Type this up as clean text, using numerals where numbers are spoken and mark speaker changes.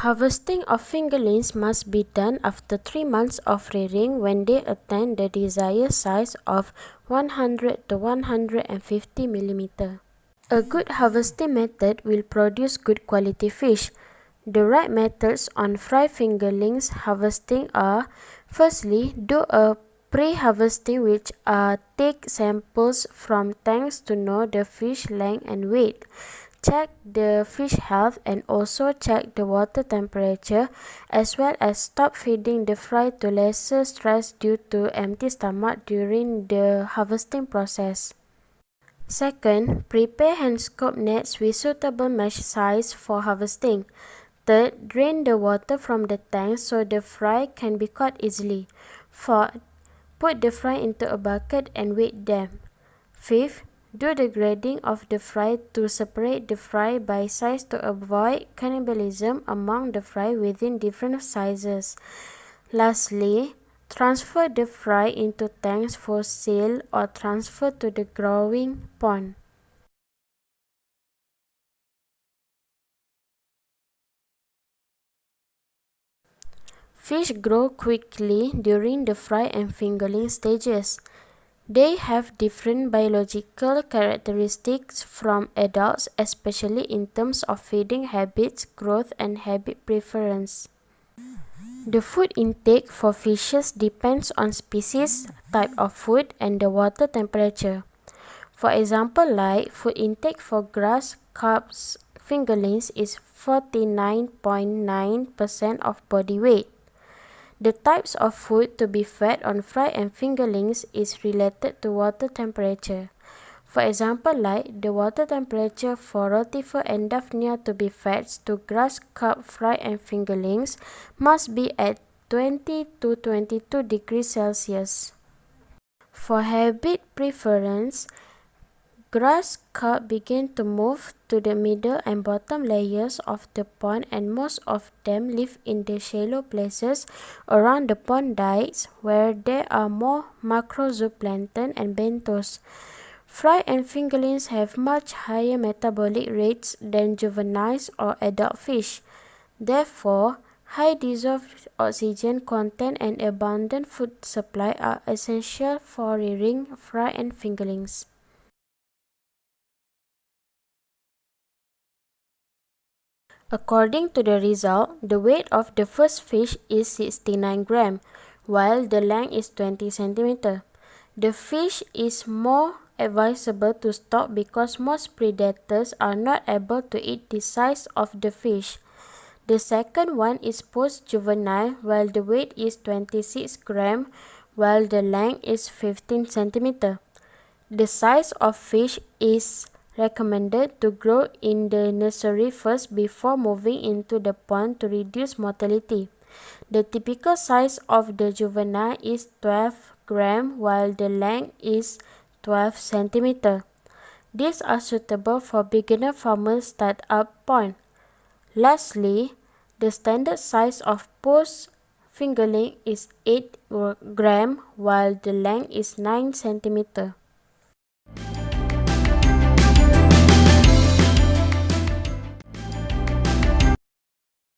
Speaker 1: Harvesting of fingerlings must be done after 3 months of rearing when they attain the desired size of 100 to 150 mm. A good harvesting method will produce good quality fish. The right methods on fry fingerlings harvesting are: firstly, do a pre-harvesting, which are take samples from tanks to know the fish length and weight. Check the fish health and also check the water temperature, as well as stop feeding the fry to lesser stress due to empty stomach during the harvesting process. Second, prepare hand scoop nets with suitable mesh size for harvesting. Third, drain the water from the tank so the fry can be caught easily. Fourth, put the fry into a bucket and weight them. Fifth, do the grading of the fry to separate the fry by size to avoid cannibalism among the fry within different sizes. Lastly, transfer the fry into tanks for sale or transfer to the growing pond. Fish grow quickly during the fry and fingerling stages. They have different biological characteristics from adults, especially in terms of feeding habits, growth, and habit preference. The food intake for fishes depends on species, type of food, and the water temperature. For example, like food intake for grass carps fingerlings is 49.9% of body weight. The types of food to be fed on fry and fingerlings is related to water temperature. For example, like the water temperature for rotifer and daphnia to be fed to grass carp fry and fingerlings must be at 20 to 22 degrees Celsius. For habit preference, grass carp begin to move to the middle and bottom layers of the pond, and most of them live in the shallow places around the pond dikes where there are more macrozooplankton and benthos. Fry and fingerlings have much higher metabolic rates than juveniles or adult fish. Therefore, high dissolved oxygen content and abundant food supply are essential for rearing fry and fingerlings. According to the result, the weight of the first fish is 69 grams, while the length is 20 cm. The fish is more advisable to stock because most predators are not able to eat the size of the fish. The second one is post-juvenile, while the weight is 26 grams, while the length is 15 cm. The size of fish is recommended to grow in the nursery first before moving into the pond to reduce mortality. The typical size of the juvenile is 12 grams, while the length is 12 cm. These are suitable for beginner farmers start-up pond. Lastly, the standard size of post fingerling is 8 grams, while the length is 9 cm.